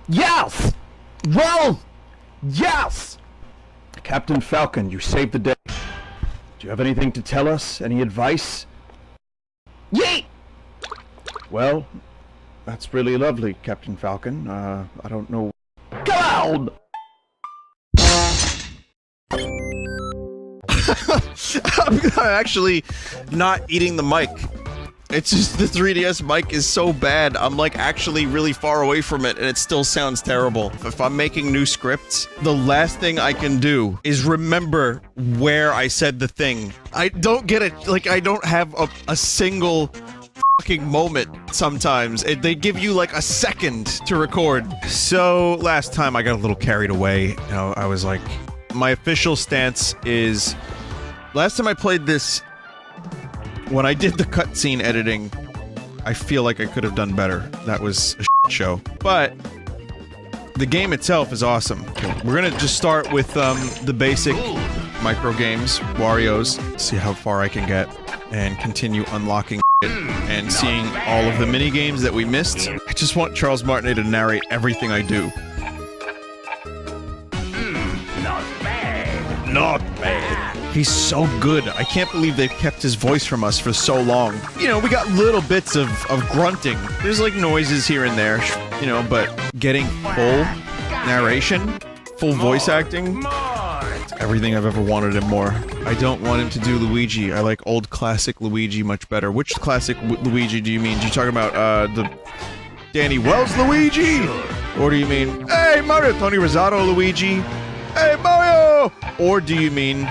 Yes! Roll! Yes! Captain Falcon, you saved the day. Do you have anything to tell us? Any advice? Yeet! Well, that's really lovely, Captain Falcon. I don't know. Cloud! I'm actually not eating the mic. It's just the 3DS mic is so bad, I'm like actually really far away from it and it still sounds terrible. If I'm making new scripts, the last thing I can do is remember where I said the thing. I don't get it, like I don't have a single fucking moment sometimes. They give you like a second to record. So last time I got a little carried away, you know, I was like, my official stance is, last time I played this, when I did the cutscene editing, I feel like I could have done better. That was a shit show. But the game itself is awesome. We're gonna just start with the basic micro games, Wario's, see how far I can get, and continue unlocking shit and seeing all of the mini games that we missed. I just want Charles Martinet to narrate everything I do. Not bad. Not bad. He's so good. I can't believe they've kept his voice from us for so long. You know, we got little bits of grunting. There's like noises here and there, you know, but getting full narration, full voice acting, it's everything I've ever wanted and more. I don't want him to do Luigi. I like old classic Luigi much better. Which classic Luigi do you mean? Do you talking about, the Danny Wells Luigi? Or do you mean, hey Mario, Tony Rosado Luigi? Hey Mario! Or do you mean,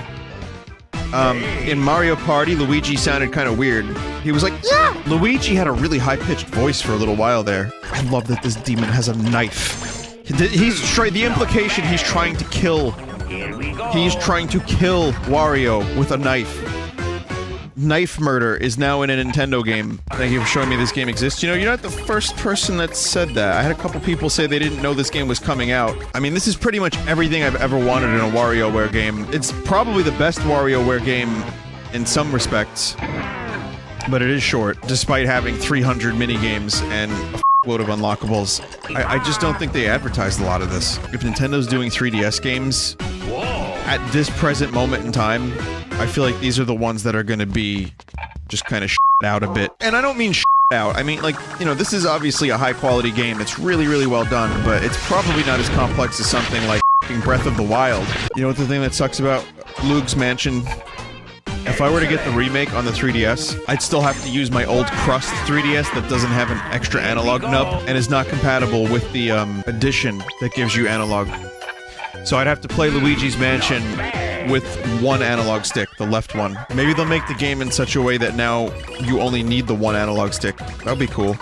in Mario Party, Luigi sounded kind of weird. He was like, yeah! Luigi had a really high-pitched voice for a little while there. I love that this demon has a knife. The implication he's trying to kill. He's trying to kill Wario with a knife. Knife murder is now in a Nintendo game. Thank you for showing me this game exists. You know, you're not the first person that said that. I had a couple people say they didn't know this game was coming out. I mean, this is pretty much everything I've ever wanted in a WarioWare game. It's probably the best WarioWare game in some respects. But it is short, despite having 300 minigames and a load of unlockables. I just don't think they advertised a lot of this. If Nintendo's doing 3DS games, at this present moment in time, I feel like these are the ones that are gonna be just kind of out a bit. And I don't mean out, I mean like, you know, this is obviously a high quality game. It's really, really well done, but it's probably not as complex as something like Breath of the Wild. You know what the thing that sucks about Luigi's Mansion? If I were to get the remake on the 3DS, I'd still have to use my old Crust 3DS that doesn't have an extra analog nub and is not compatible with the edition that gives you analog. So I'd have to play Luigi's Mansion with one analog stick, the left one. Maybe they'll make the game in such a way that now you only need the one analog stick. That'd be cool.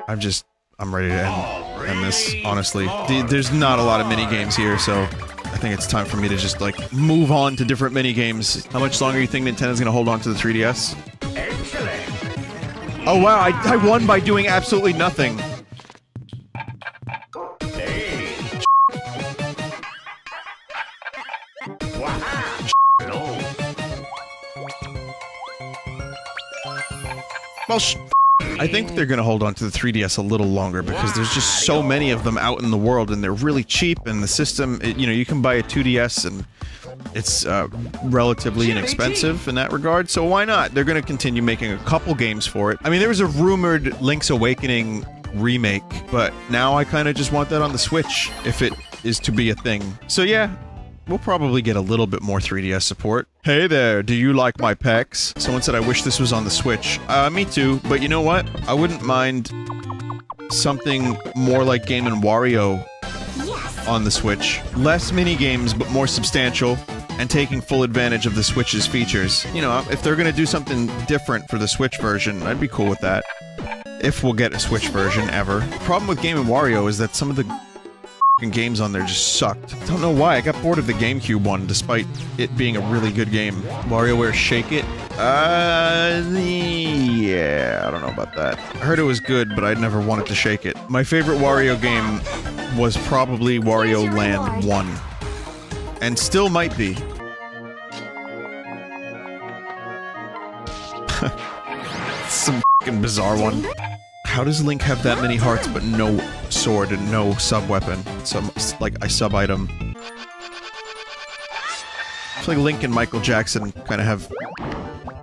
I'm ready to end this, honestly. There's not a lot of mini-games here, so I think it's time for me to just, like, move on to different mini-games. How much longer do you think Nintendo's gonna hold on to the 3DS? Excellent. Oh wow, I won by doing absolutely nothing. Well, I think they're gonna hold on to the 3DS a little longer because there's just so many of them out in the world and they're really cheap and the system, you know, you can buy a 2DS and it's relatively inexpensive in that regard, so why not? They're gonna continue making a couple games for it. I mean, there was a rumored Link's Awakening remake, but now I kinda just want that on the Switch if it is to be a thing. So yeah, we'll probably get a little bit more 3DS support. Hey there, do you like my pecs? Someone said I wish this was on the Switch. Me too, but you know what? I wouldn't mind something more like Game & Wario on the Switch. Less mini-games, but more substantial, and taking full advantage of the Switch's features. You know, if they're gonna do something different for the Switch version, I'd be cool with that. If we'll get a Switch version ever. The problem with Game & Wario is that some of the games on there just sucked. I don't know why, I got bored of the GameCube one, despite it being a really good game. WarioWare Shake It? Yeah, I don't know about that. I heard it was good, but I'd never wanted to shake it. My favorite Wario game was probably Wario Land 1. And still might be. Some f***ing bizarre one. How does Link have that many hearts but no sword and no sub-weapon? Some, like, a sub-item. I feel like Link and Michael Jackson kind of have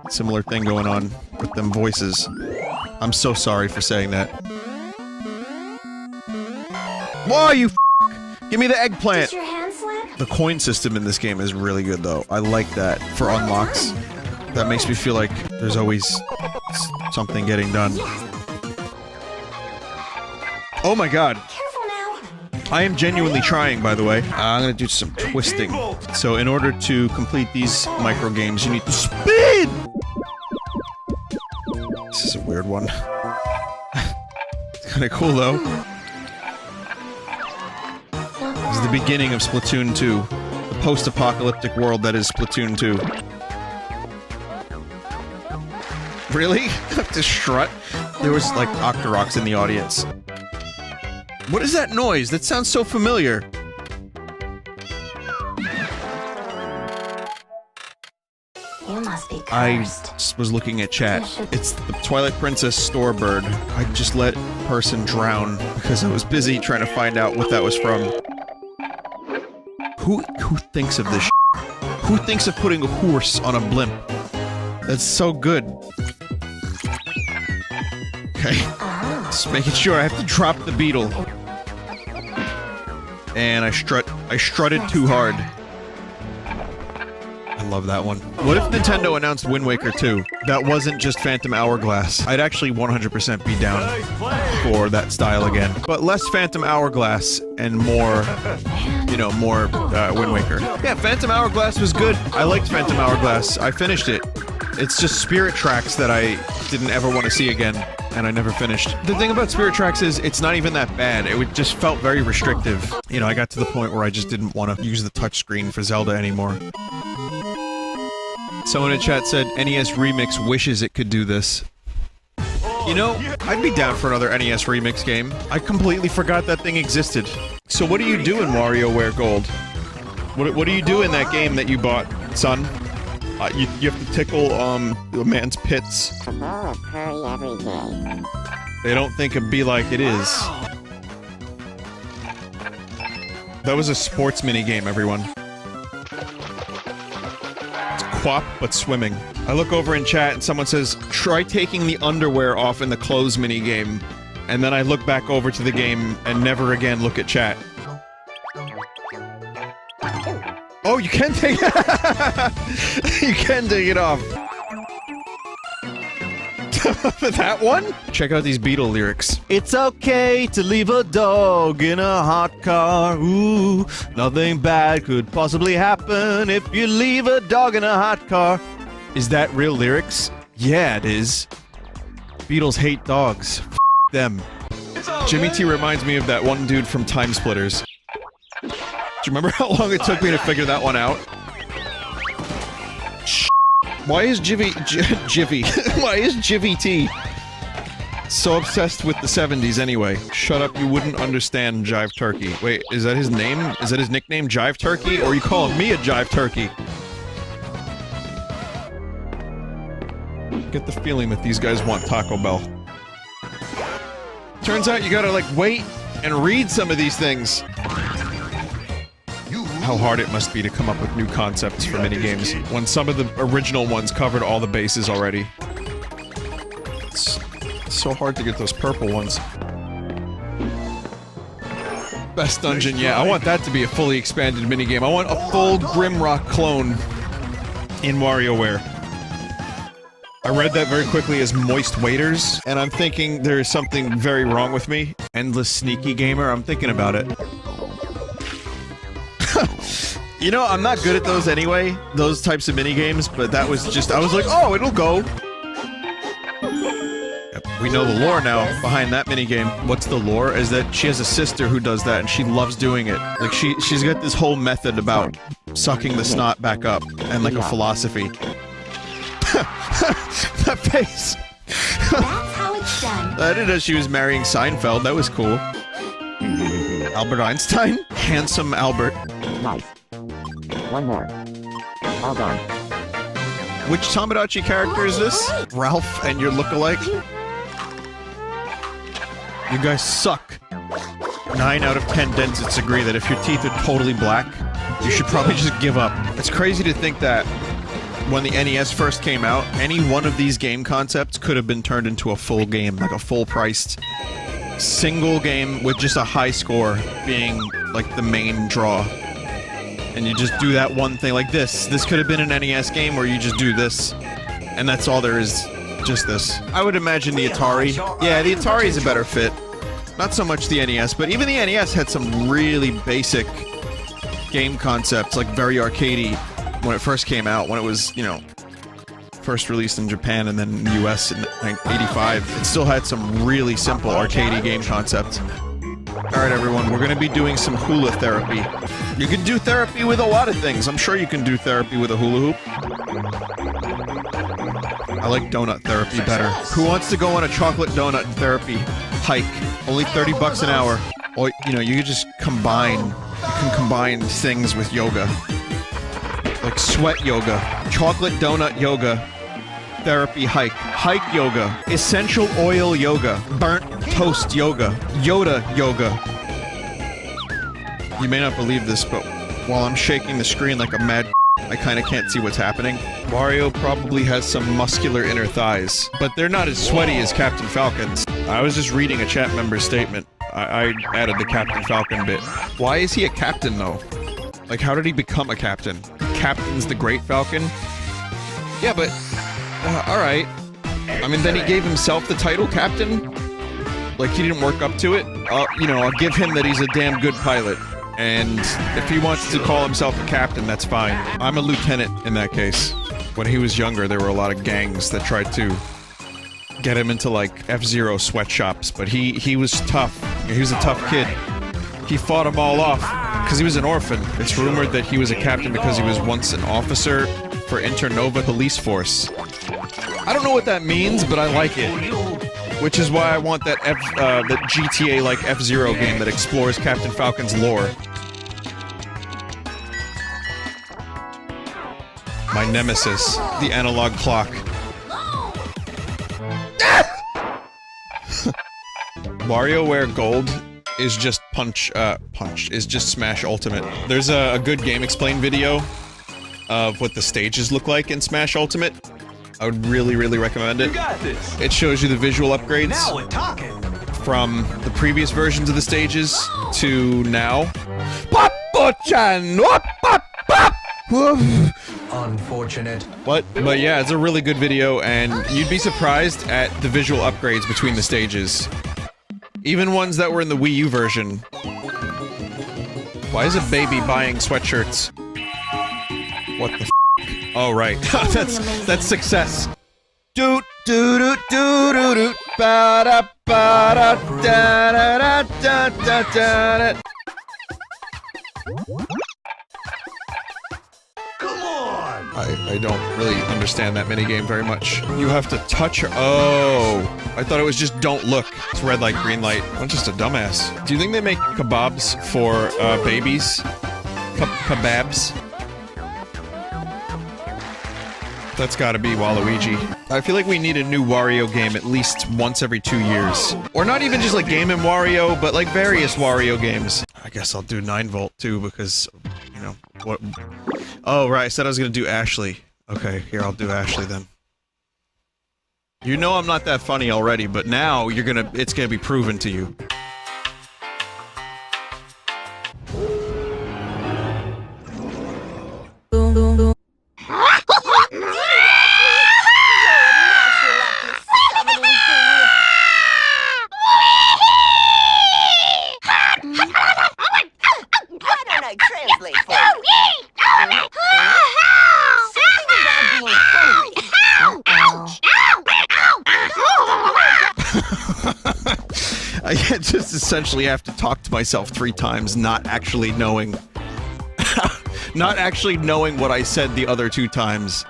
a similar thing going on with them voices. I'm so sorry for saying that. Whoa, you f***! Give me the eggplant! Does your hand slip? The coin system in this game is really good, though. I like that for unlocks. That makes me feel like there's always something getting done. Oh my god. Careful now. I am genuinely trying, by the way. I'm gonna do some twisting. So in order to complete these micro games, you need to speed! This is a weird one. It's kinda cool, though. This is the beginning of Splatoon 2. The post-apocalyptic world that is Splatoon 2. Really? I have to strut? There was, like, Octoroks in the audience. What is that noise? That sounds so familiar. You must be I cursed. was looking at chat. It's the Twilight Princess store bird. I just let person drown because I was busy trying to find out what that was from. Who thinks of this shit? Who thinks of putting a horse on a blimp? That's so good. Okay. Just making sure I have to drop the beetle. And I strutted too hard. I love that one. What if Nintendo announced Wind Waker 2? That wasn't just Phantom Hourglass. I'd actually 100% be down for that style again. But less Phantom Hourglass and more, you know, more Wind Waker. Yeah, Phantom Hourglass was good. I liked Phantom Hourglass. I finished it. It's just Spirit Tracks that I didn't ever want to see again, and I never finished. The thing about Spirit Tracks is, it's not even that bad. It just felt very restrictive. You know, I got to the point where I just didn't want to use the touchscreen for Zelda anymore. Someone in chat said, NES Remix wishes it could do this. You know, I'd be down for another NES Remix game. I completely forgot that thing existed. So what do you do in WarioWare Gold? What do you do in that game that you bought, son? You have to tickle, a man's pits. Hurry every day. They don't think it'd be like it is. That was a sports minigame, everyone. It's QWOP, but swimming. I look over in chat and someone says, try taking the underwear off in the clothes minigame. And then I look back over to the game and never again look at chat. Oh, you can take it. You can take it off. That one? Check out these Beatle lyrics. It's okay to leave a dog in a hot car. Ooh, nothing bad could possibly happen if you leave a dog in a hot car. Is that real lyrics? Yeah, it is. Beatles hate dogs. F them. Jimmy T reminds me of that one dude from Time Splitters. Do you remember how long it took me to figure that one out? Why is why is Jivy T so obsessed with the 70s anyway? Shut up, you wouldn't understand Jive Turkey. Wait, is that his name? Is that his nickname, Jive Turkey? Or are you calling me a Jive Turkey? Get the feeling that these guys want Taco Bell. Turns out you gotta, like, wait and read some of these things. How hard it must be to come up with new concepts for minigames, when some of the original ones covered all the bases already. It's so hard to get those purple ones. Best dungeon, yeah, I want that to be a fully expanded minigame. I want a full Grimrock clone in WarioWare. I read that very quickly as moist waiters, and I'm thinking there's something very wrong with me. Endless sneaky gamer, I'm thinking about it. You know, I'm not good at those anyway, those types of minigames, but that was just, I was like, oh, it'll go! Yep, we know the lore now behind that minigame. What's the lore? Is that she has a sister who does that, and she loves doing it. Like, she's got this whole method about sucking the snot back up, and like a philosophy. That face! That's how it's done. I didn't know she was marrying Seinfeld, that was cool. Albert Einstein? Handsome Albert. Nice. One more. All gone. Which Tamagotchi character is this? Ralph and your lookalike? You guys suck. 9 out of 10 dentists agree that if your teeth are totally black, you should probably just give up. It's crazy to think that when the NES first came out, any one of these game concepts could have been turned into a full game, like a full-priced single game with just a high score being like the main draw. And you just do that one thing like this. This could have been an NES game where you just do this, and that's all there is, just this. I would imagine the Atari. Yeah, the Atari is a better fit. Not so much the NES, but even the NES had some really basic game concepts, like very arcadey when it first came out, when it was, you know, first released in Japan and then in the US in 85. It still had some really simple arcadey game concepts. Alright everyone, we're gonna be doing some hula therapy. You can do therapy with a lot of things. I'm sure you can do therapy with a hula hoop. I like donut therapy better. Who wants to go on a chocolate donut therapy hike? Only 30 bucks an hour. Or, you know, you could just combine. You can combine things with yoga. Like sweat yoga, chocolate donut yoga, therapy hike, hike yoga, essential oil yoga, burnt toast yoga, Yoda yoga. You may not believe this, but while I'm shaking the screen like a mad I kinda can't see what's happening. Wario probably has some muscular inner thighs, but they're not as sweaty as Captain Falcon's. I was just reading a chat member's statement. I added the Captain Falcon bit. Why is he a captain, though? Like, how did he become a captain? Captain's the Great Falcon? Yeah, but... alright. I mean, then he gave himself the title captain? Like, he didn't work up to it? You know, I'll give him that he's a damn good pilot. And if he wants to call himself a captain, that's fine. I'm a lieutenant in that case. When he was younger, there were a lot of gangs that tried to get him into, like, F-Zero sweatshops, but he was tough. He was a tough kid. He fought them all off, because he was an orphan. It's rumored that he was a captain because he was once an officer for Internova Police Force. I don't know what that means, but I like it. Which is why I want that that GTA-like F-Zero game that explores Captain Falcon's lore. My nemesis, the analog clock. WarioWare Gold is just is just Smash Ultimate. There's a good Game Explain video of what the stages look like in Smash Ultimate. I would really, really recommend it. You got this. It shows you the visual upgrades Now we're talking. from the previous versions of the stages to now. Papa-chan! Unfortunate. What? But yeah, it's a really good video, and you'd be surprised at the visual upgrades between the stages. Even ones that were in the Wii U version. Why is a baby buying sweatshirts? What the f***? Oh, right. that's success. Doot doot doot doot doot doot ba da ba da da da da da da da. Come on. I don't really understand that minigame very much. You have to touch her. Oh, I thought it was just don't look. It's red light, green light. I'm just a dumbass. Do you think they make kebabs for babies? Kebabs? That's gotta be Waluigi. I feel like we need a new Wario game at least once every 2 years. Or not even just like Game & Wario, but like various Wario games. I guess I'll do 9 Volt too, because, you know, what... Oh, right, I said I was gonna do Ashley. Okay, here, I'll do Ashley then. You know I'm not that funny already, but now it's gonna be proven to you. I just essentially have to talk to myself 3 times, not actually knowing... not actually knowing what I said the other 2 times.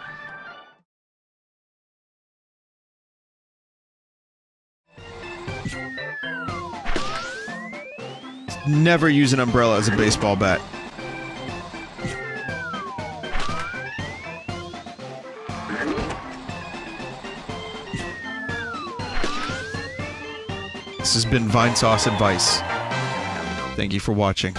Never use an umbrella as a baseball bat. This has been Vinesauce Advice. Thank you for watching.